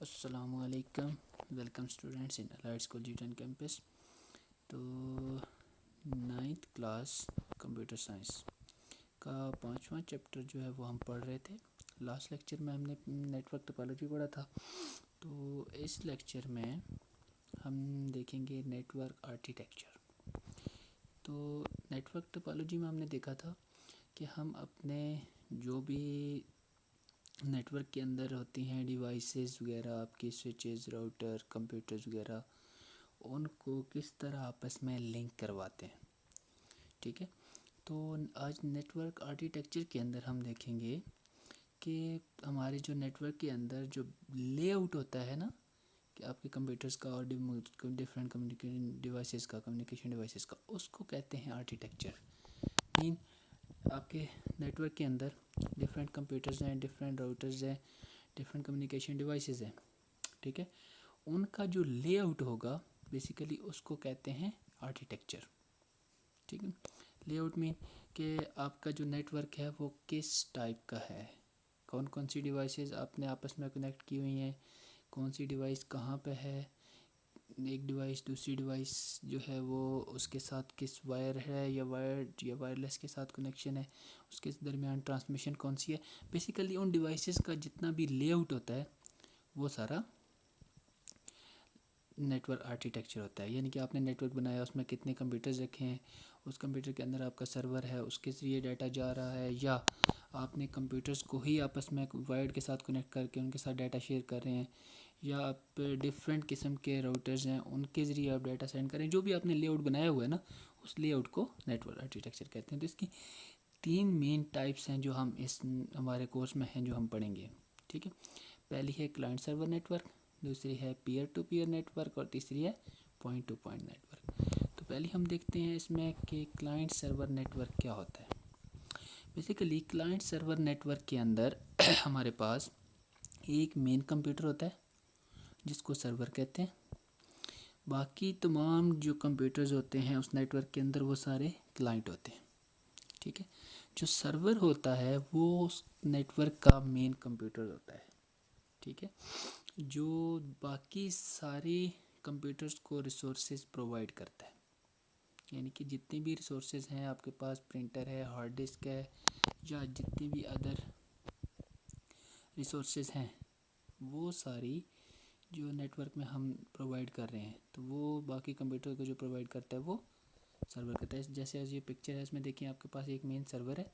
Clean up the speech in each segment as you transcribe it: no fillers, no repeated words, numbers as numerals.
السلام علیکم. Welcome students ان allied school جیٹن campus. تو 9th کلاس کمپیوٹر سائنس کا 5واں چیپٹر جو ہے وہ ہم پڑھ رہے تھے. لاسٹ لیکچر میں ہم نے نیٹ ورک ٹپالوجی پڑھا تھا. تو اس لیکچر میں ہم دیکھیں گے نیٹ ورک آرکیٹیکچر. تو نیٹ ورک ٹپالوجی میں ہم نے دیکھا تھا کہ ہم اپنے جو بھی نیٹ ورک کے اندر ہوتی ہیں ڈیوائسز وغیرہ، آپ کی سوئچز، راؤٹر، کمپیوٹرز وغیرہ، ان کو کس طرح آپس میں لنک کرواتے ہیں. ٹھیک ہے. تو آج نیٹ ورک آرکیٹیکچر کے اندر ہم دیکھیں گے کہ ہمارے جو نیٹ ورک کے اندر جو لے آؤٹ ہوتا ہے نا، کہ آپ کے کمپیوٹرز کا اور ڈفرینٹ کمیونیکیشن ڈیوائسز کا، اس کو کہتے ہیں آرکیٹیکچر. مین آپ کے نیٹ ورک کے اندر ڈفرینٹ کمپیوٹرز ہیں، ڈفرینٹ راؤٹرز ہیں، ڈفرینٹ کمیونیکیشن ڈیوائسز ہیں. ٹھیک ہے. ان کا جو لے آؤٹ ہوگا بیسیکلی اس کو کہتے ہیں آرکیٹیکچر. ٹھیک ہے. لے آؤٹ مین کہ آپ کا جو نیٹ ورک ہے وہ کس ٹائپ کا ہے، کون کون سی ڈیوائسز آپ نے آپس میں کنیکٹ کی ہوئی ہیں، کون سی ڈیوائس کہاں پہ ہے، ایک ڈیوائس دوسری ڈیوائس جو ہے وہ اس کے ساتھ کس وائر ہے یا وائرڈ یا وائرلیس کے ساتھ کنیکشن ہے، اس کے درمیان ٹرانسمیشن کون سی ہے. بیسیکلی ان ڈیوائسز کا جتنا بھی لے آؤٹ ہوتا ہے وہ سارا نیٹ ورک آرکیٹیکچر ہوتا ہے. یعنی کہ آپ نے نیٹ ورک بنایا، اس میں کتنے کمپیوٹرز رکھے ہیں، اس کمپیوٹر کے اندر آپ کا سرور ہے، اس کے ذریعے ڈیٹا جا رہا ہے، یا آپ نے کمپیوٹرز کو ہی آپس میں وائرڈ کے ساتھ کنیکٹ کر کے ان کے ساتھ ڈیٹا شیئر کر رہے ہیں، یا آپ ڈفرینٹ قسم کے راؤٹرز ہیں ان کے ذریعے آپ ڈیٹا سینڈ کریں. جو بھی آپ نے لے آؤٹ بنایا ہوا ہے نا، اس لے آؤٹ کو نیٹ ورک آرکیٹیکچر کہتے ہیں. تو اس کی 3 مین ٹائپس ہیں جو ہم اس ہمارے کورس میں ہیں جو ہم پڑھیں گے. ٹھیک ہے. پہلی ہے کلائنٹ سرور نیٹ ورک، دوسری ہے peer to peer network, اور تیسری ہے point to point network. تو پہلے ہم دیکھتے ہیں اس میں کہ کلائنٹ سرور نیٹ ورک کیا ہوتا ہے. Basically client server network کے اندر ہمارے پاس ایک مین کمپیوٹر ہوتا ہے جس کو سرور کہتے ہیں. باقی تمام جو کمپیوٹرز ہوتے ہیں اس نیٹ ورک کے اندر وہ سارے کلائنٹ ہوتے ہیں. ٹھیک ہے. جو سرور ہوتا ہے وہ اس نیٹ ورک کا مین کمپیوٹر ہوتا ہے. ٹھیک ہے. جو باقی سارے کمپیوٹرز کو ریسورسز پرووائڈ کرتا ہے. یعنی کہ جتنے بھی ریسورسز ہیں آپ کے پاس، پرنٹر ہے، ہارڈ ڈسک ہے، یا جتنی بھی ادر ریسورسز ہیں، وہ ساری جو نیٹ ورک میں ہم پرووائڈ کر رہے ہیں تو وہ باقی کمپیوٹر کو جو پرووائڈ کرتا ہے وہ سرور کرتا ہے. جیسے یہ پکچر ہے، اس میں دیکھیں آپ کے پاس ایک مین سرور ہے،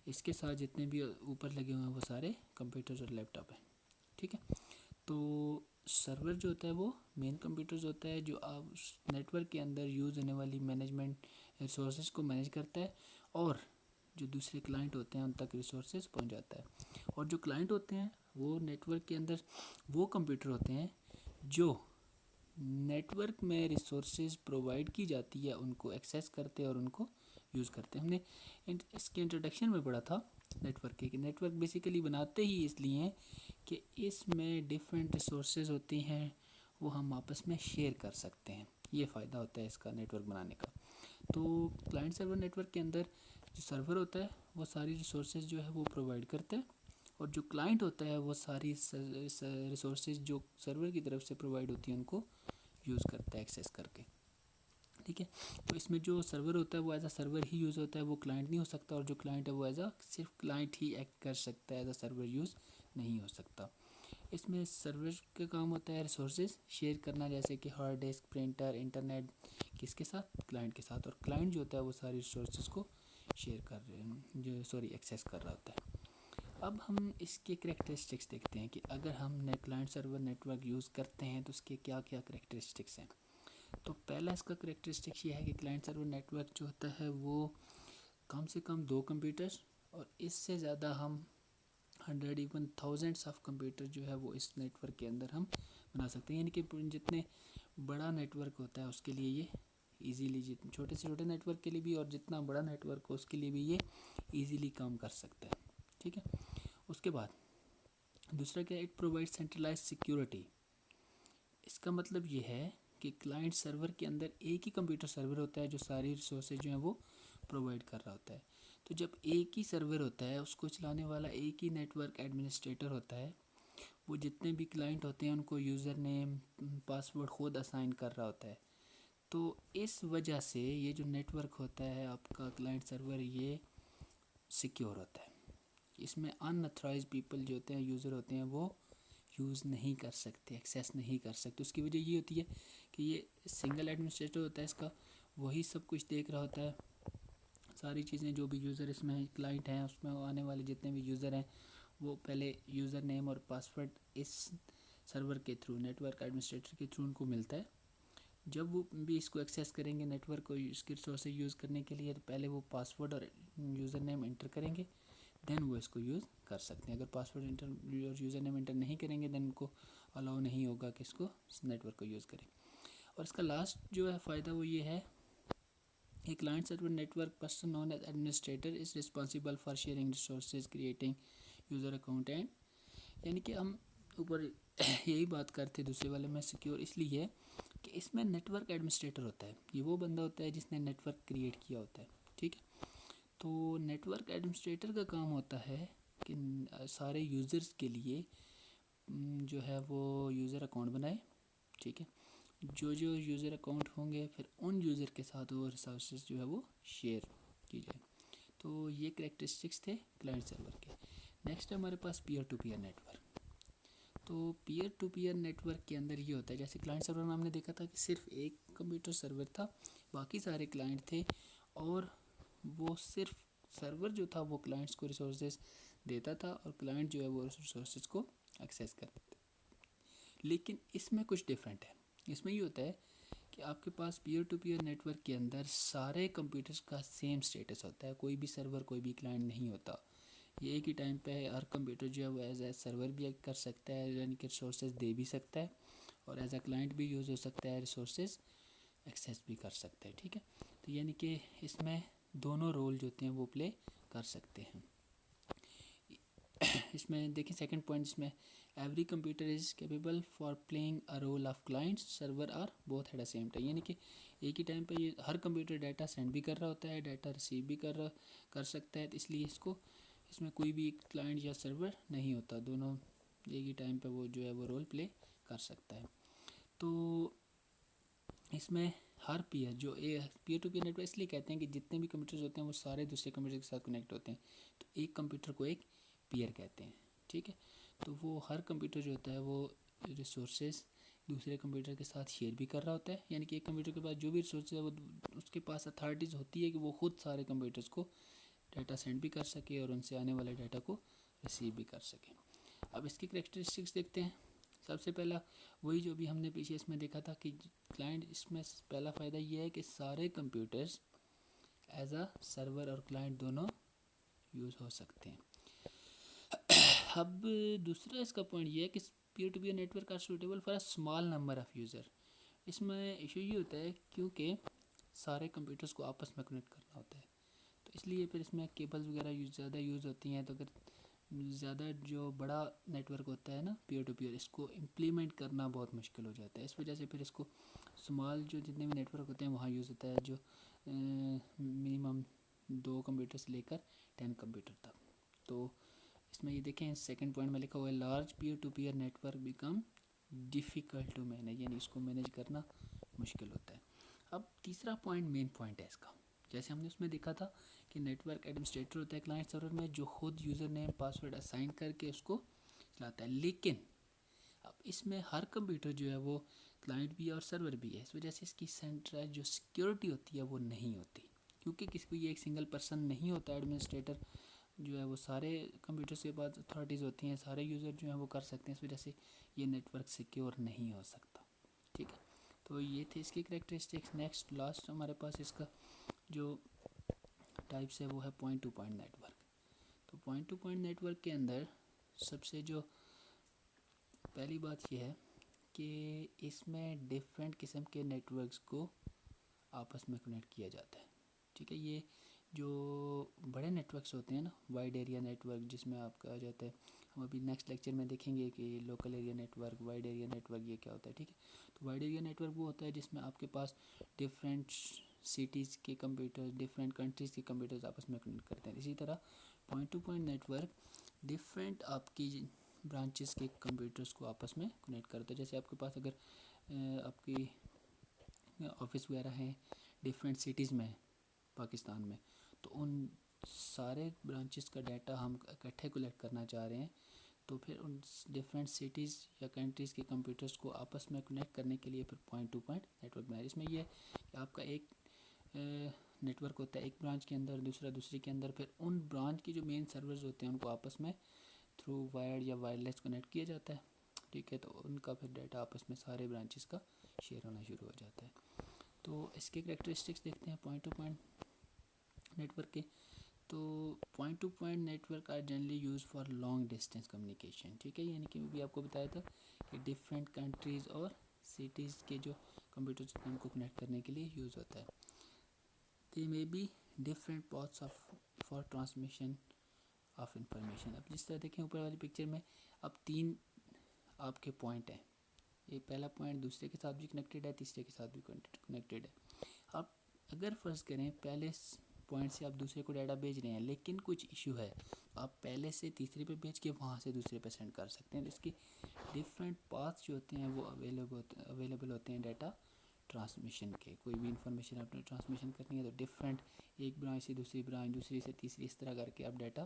اس کے ساتھ جتنے بھی اوپر لگے ہوئے ہیں وہ سارے کمپیوٹرز اور لیپ ٹاپ ہیں. ٹھیک ہے. تو سرور جو ہوتا ہے وہ مین کمپیوٹرز ہوتا ہے جو آپ نیٹ ورک کے اندر یوز ہونے والی مینجمنٹ ریسورسز کو مینیج کرتا ہے، اور جو دوسرے کلائنٹ ہوتے ہیں ان تک ریسورسز پہنچ جاتا ہے. اور جو کلائنٹ ہوتے ہیں وہ نیٹ ورک کے اندر وہ کمپیوٹر ہوتے ہیں جو نیٹ ورک میں ریسورسز پرووائڈ کی جاتی ہے ان کو ایکسیس کرتے ہیں اور ان کو یوز کرتے ہیں. ہم نے اس کے انٹروڈکشن میں پڑھا تھا نیٹ ورک کے، کہ نیٹ ورک بیسیکلی بناتے ہی اس لیے ہیں کہ اس میں ڈفرینٹ ریسورسز ہوتی ہیں، وہ ہم آپس میں شیئر کر سکتے ہیں. یہ فائدہ ہوتا ہے اس کا نیٹ ورک بنانے کا. تو کلائنٹ سرور نیٹ ورک کے اندر جو سرور ہوتا ہے وہ ساری ریسورسز جو ہے وہ پرووائڈ کرتا ہے، اور جو کلائنٹ ہوتا ہے وہ ساری ریسورسز جو سرور کی طرف سے پرووائڈ ہوتی ہیں ان کو یوز کرتا ہے ایکسیس کر کے. ٹھیک ہے. تو اس میں جو سرور ہوتا ہے وہ as a server he use ہوتا ہے، وہ کلائنٹ نہیں ہو سکتا، اور جو کلائنٹ ہے وہ ایز اے صرف کلائنٹ ہی ایکٹ کر سکتا ہے، ایز اے سرور یوز نہیں ہو سکتا. اس میں سرور کا کام ہوتا ہے ریسورسز شیئر کرنا، جیسے کہ ہارڈ ڈسک، پرنٹر، انٹرنیٹ، کس کے ساتھ، کلائنٹ کے ساتھ. اور کلائنٹ جو ہوتا ہے وہ ساری ریسورسز کو شیئر کر رہے ہیں، ایکسیس کر رہا ہوتا ہے. اب ہم اس کے کریکٹرسٹکس دیکھتے ہیں کہ اگر ہم client server network use کرتے ہیں تو اس کے کیا کیا کریکٹرسٹکس ہیں. تو پہلا اس کا کریکٹرسٹکس یہ ہے کہ کلائنٹ سرور نیٹ ورک جو ہوتا ہے وہ کم سے کم 2 کمپیوٹرز، اور اس سے زیادہ ہم 100 ایون تھاؤزنڈس آف کمپیوٹر جو ہے وہ اس نیٹ ورک کے اندر ہم بنا سکتے ہیں. یعنی کہ جتنے بڑا نیٹ ورک ہوتا ہے اس کے لیے یہ ایزیلی، چھوٹے سے چھوٹے نیٹ ورک کے لیے بھی اور جتنا بڑا نیٹ ورک ہو اس کے لیے بھی یہ ایزیلی کام کر سکتا ہے. ٹھیک ہے. اس کے بعد دوسرا کیا، اٹ پرووائڈ سینٹرلائز سیکیورٹی. اس کا مطلب یہ ہے کہ کلائنٹ سرور کے اندر ایک ہی کمپیوٹر سرور ہوتا ہے جو ساری ریسورسز جو ہیں وہ پرووائڈ کر رہا ہوتا ہے. تو جب ایک ہی سرور ہوتا ہے، اس کو چلانے والا ایک ہی نیٹ ورک ایڈمنسٹریٹر ہوتا ہے، وہ جتنے بھی کلائنٹ ہوتے ہیں ان کو یوزر نیم پاسورڈ خود اسائن کر رہا ہوتا ہے. تو اس وجہ سے یہ جو نیٹ ورک ہوتا ہے آپ کا کلائنٹ سرور یہ سیکیور ہوتا ہے. اس میں ان اتھرائز پیپل جو ہوتے ہیں یوزر ہوتے ہیں وہ یوز نہیں کر سکتے, ایکسیس نہیں کر سکتے. اس کی وجہ یہ ہوتی ہے کہ یہ سنگل ایڈمنسٹریٹر ہوتا ہے اس کا, وہی سب کچھ دیکھ رہا ہوتا ہے. ساری چیزیں جو بھی یوزر اس میں کلائنٹ ہیں اس میں آنے والے جتنے بھی یوزر ہیں وہ پہلے یوزر نیم اور پاسورڈ اس سرور کے تھرو, نیٹ ورک ایڈمنسٹریٹر کے تھرو ان کو ملتا ہے. جب وہ بھی اس کو ایکسیس کریں گے نیٹ ورک کو اس کے ریسورسز یوز کرنے کے لیے, تو پہلے وہ پاسورڈ اور یوزر نیم انٹر کریں گے, دین وہ اس کو یوز کر سکتے ہیں. اگر پاسورڈ انٹر اور یوزر نیم انٹر نہیں کریں گے دین ان کو الاؤ نہیں ہوگا کہ اس کو نیٹ ورک کو یوز کریں. اور اس کا لاسٹ جو ہے فائدہ وہ یہ ہے کہ client server network person known as administrator is responsible for sharing resources, creating user account and, یعنی کہ ہم اوپر یہی بات کرتے دوسرے والے میں سیکیور اس لیے ہے کہ اس میں نیٹ ورک ایڈمنسٹریٹر ہوتا ہے, یہ وہ بندہ ہوتا ہے جس نے نیٹ ورک کریٹ کیا ہوتا ہے. ٹھیک ہے, تو نیٹ ورک ایڈمنسٹریٹر کا کام ہوتا ہے کہ سارے یوزرز کے لیے جو ہے وہ یوزر اکاؤنٹ بنائے. ٹھیک ہے, جو یوزر اکاؤنٹ ہوں گے پھر ان یوزر کے ساتھ وہ ریسورسز جو ہے وہ شیئر کی جائے. تو یہ کریکٹرسٹکس تھے کلائنٹ سرور کے. نیکسٹ ہے ہمارے پاس peer to peer network. تو peer to peer network کے اندر یہ ہوتا ہے جیسے کلائنٹ سرور میں ہم نے دیکھا تھا کہ صرف ایک کمپیوٹر سرور تھا, باقی سارے کلائنٹ تھے, اور وہ صرف سرور جو تھا وہ کلائنٹس کو ریسورسز دیتا تھا اور کلائنٹ جو ہے وہ ریسورسز کو ایکسیس کرتا تھا. لیکن اس میں کچھ ڈیفرنٹ ہے. اس میں یہ ہوتا ہے کہ آپ کے پاس peer to peer network کے اندر سارے کمپیوٹرز کا سیم سٹیٹس ہوتا ہے, کوئی بھی سرور کوئی بھی کلائنٹ نہیں ہوتا. یہ ایک ہی ٹائم پہ ہر کمپیوٹر جو ہے وہ ایز اے سرور بھی کر سکتا ہے, یعنی کہ ریسورسز دے بھی سکتا ہے, اور ایز اے کلائنٹ بھی یوز ہو سکتا ہے, ریسورسز ایکسیس بھی کر سکتا ہے. ٹھیک ہے, تو یعنی کہ اس میں دونوں رول جو ہوتے ہیں وہ پلے کر سکتے ہیں. اس میں دیکھیں سیکنڈ پوائنٹ اس میں every computer is capable for playing a role of client server or both at a same time, یعنی کہ ایک ہی ٹائم پہ یہ ہر کمپیوٹر ڈیٹا سینڈ بھی کر رہا ہوتا ہے, ڈیٹا ریسیو بھی کر سکتا ہے. اس لیے اس میں کوئی بھی کلائنٹ یا سرور نہیں ہوتا, دونوں ایک ہی ٹائم پہ وہ جو ہے وہ رول پلے کر سکتا ہے. تو اس میں ہر پیئر جو peer to peer network اس لیے کہتے ہیں کہ جتنے بھی کمپیوٹرز ہوتے ہیں وہ سارے دوسرے کمپیوٹر کے ساتھ کنیکٹ ہوتے ہیں, تو ایک کمپیوٹر کو ایک پیئر کہتے ہیں. ٹھیک ہے, تو وہ ہر کمپیوٹر جو ہوتا ہے وہ ریسورسز دوسرے کمپیوٹر کے ساتھ شیئر بھی کر رہا ہوتا ہے, یعنی کہ ایک کمپیوٹر کے پاس جو بھی ریسورسز ہے وہ اس کے پاس اتھارٹیز ہوتی ہے کہ وہ خود سارے کمپیوٹرز کو ڈیٹا سینڈ بھی کر سکے اور ان سے آنے والے ڈیٹا کو ریسیو بھی کر سکے. اب اس کی کریکٹرسٹکس دیکھتے ہیں. سب سے پہلا وہی جو بھی ہم نے پیچھے اس میں دیکھا تھا کہ کلائنٹ, اس میں پہلا فائدہ یہ ہے کہ سارے کمپیوٹرز ایز اے سرور اور کلائنٹ دونوں یوز ہو سکتے ہیں. اب دوسرا اس کا پوائنٹ یہ ہے کہ peer to peer network are suitable for a small number of user. اس میں ایشو یہ ہوتا ہے کیونکہ سارے کمپیوٹرز کو آپس میں کنیکٹ کرنا ہوتا ہے, تو اس لیے پھر اس میں کیبلز وغیرہ زیادہ یوز ہوتی ہیں. تو اگر زیادہ جو بڑا نیٹ ورک ہوتا ہے نا پیئر ٹو پیئر, اس کو امپلیمنٹ کرنا بہت مشکل ہو جاتا ہے. اس وجہ سے پھر اس کو اسمال جو جتنے بھی نیٹ ورک ہوتے ہیں وہاں یوز ہوتا ہے, جو منیمم 2 کمپیوٹر سے لے کر 10 کمپیوٹر تک. تو اس میں یہ دیکھیں سیکنڈ پوائنٹ میں لکھا ہوا ہے large peer to peer network become difficult to manage, یعنی اس کو مینیج کرنا مشکل ہوتا ہے. اب تیسرا پوائنٹ مین پوائنٹ ہے اس کا, جیسے ہم نے اس میں دیکھا تھا کہ نیٹ ورک ایڈمنسٹریٹر ہوتا ہے کلائنٹ سرور میں جو خود یوزر نیم پاسورڈ اسائن کر کے اس کو چلاتا ہے. لیکن اب اس میں ہر کمپیوٹر جو ہے وہ کلائنٹ بھی ہے اور سرور بھی ہے, اس وجہ سے اس کی سینٹرائز جو سیکیورٹی ہوتی ہے وہ نہیں ہوتی, کیونکہ کسی کو یہ ایک سنگل پرسن نہیں ہوتا. ایڈمنسٹریٹر جو ہے وہ سارے کمپیوٹرز کے پاس اتھارٹیز ہوتی ہیں, سارے یوزر جو ہیں وہ کر سکتے ہیں, اس وجہ سے یہ نیٹ ورک سیکیور نہیں ہو سکتا. ٹھیک ہے, تو یہ تھے اس کی کریکٹرسٹکس. نیکسٹ لاسٹ ہمارے پاس اس کا جو ٹائپس ہے وہ ہے point to point network. تو point to point network کے اندر سب سے جو پہلی بات یہ ہے کہ اس میں ڈفرینٹ قسم کے نیٹ ورکس کو آپس میں کنیکٹ کیا جاتا ہے. ٹھیک ہے, یہ جو بڑے نیٹ ورکس ہوتے ہیں نا, وائڈ ایریا نیٹ ورک جس میں آپ کہا جاتا ہے, ہم ابھی نیکسٹ لیکچر میں دیکھیں گے کہ local area network, wide area network یہ کیا ہوتا ہے. ٹھیک ہے, تو وائڈ ایریا نیٹ ورک وہ ہوتا ہے جس میں آپ کے پاس ڈفرینٹ سٹیز کے کمپیوٹر, ڈفرینٹ کنٹریز کے کمپیوٹرز آپس میں کنیکٹ کرتے ہیں. اسی طرح point to point network different آپ کی برانچز کے کمپیوٹرز کو آپس میں کنیکٹ کرتا ہے. جیسے آپ کے پاس اگر آپ کی آفس وغیرہ ہیں ڈفرینٹ سٹیز میں پاکستان میں, تو ان سارے برانچز کا ڈیٹا ہم اکٹھے کلیکٹ کرنا چاہ رہے ہیں, تو پھر ان ڈفرینٹ سٹیز یا کنٹریز کے کمپیوٹرز کو آپس میں کنیکٹ کرنے کے لیے پھر point to point network بنایا. اس میں یہ ہے کہ آپ کا ایک نیٹ ورک ہوتا ہے ایک برانچ کے اندر, دوسرا دوسری کے اندر, پھر ان برانچ کی جو مین سرورز ہوتے ہیں ان کو آپس میں تھرو وائر یا وائرلیس کنیکٹ کیا جاتا ہے. ٹھیک ہے, تو ان کا پھر ڈیٹا آپس میں سارے برانچز کا شیئر ہونا شروع ہو جاتا ہے. تو اس کے کریکٹرسٹکس دیکھتے ہیں point to point network کے. تو point to point network are generally use for long distance communication. ٹھیک ہے, یعنی کہ بھی آپ کو بتایا تھا کہ ڈفرینٹ کنٹریز اور سٹیز کے جو کمپیوٹرز ہیں ان کو کنیکٹ کرنے کے لیے یوز ہوتا ہے. They may be different paths for transmission of information. اب جس طرح دیکھیں اوپر والی پکچر میں اب 3 آپ کے پوائنٹ ہیں. یہ پہلا پوائنٹ دوسرے کے ساتھ بھی کنیکٹیڈ ہے, تیسرے کے ساتھ بھی کنیکٹیڈ ہے. آپ اگر فرض کریں پہلے پوائنٹ سے آپ دوسرے کو ڈیٹا بھیج رہے ہیں لیکن کچھ ایشو ہے, آپ پہلے سے تیسرے پہ بھیج کے وہاں سے دوسرے پہ سینڈ کر سکتے ہیں. اس کی ڈفرینٹ پاتھس جو ہوتے ہیں وہ اویلیبل ہوتے ہیں ڈیٹا ٹرانسمیشن کے. کوئی بھی انفارمیشن آپ نے ٹرانسمیشن کرنی ہے تو ڈفرینٹ ایک برانچ سے دوسری برانچ, دوسری سے تیسری, اس طرح کر کے آپ ڈیٹا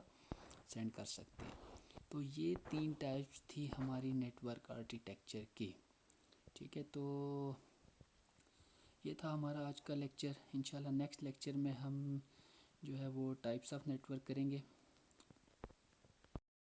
سینڈ کر سکتے ہیں. تو یہ 3 ٹائپس تھی ہماری نیٹ ورک آرکیٹیکچر کی. ٹھیک ہے, تو یہ تھا ہمارا آج کا لیکچر. انشاءاللہ نیکسٹ لیکچر میں ہم جو ہے وہ ٹائپس آف نیٹ ورک کریں گے.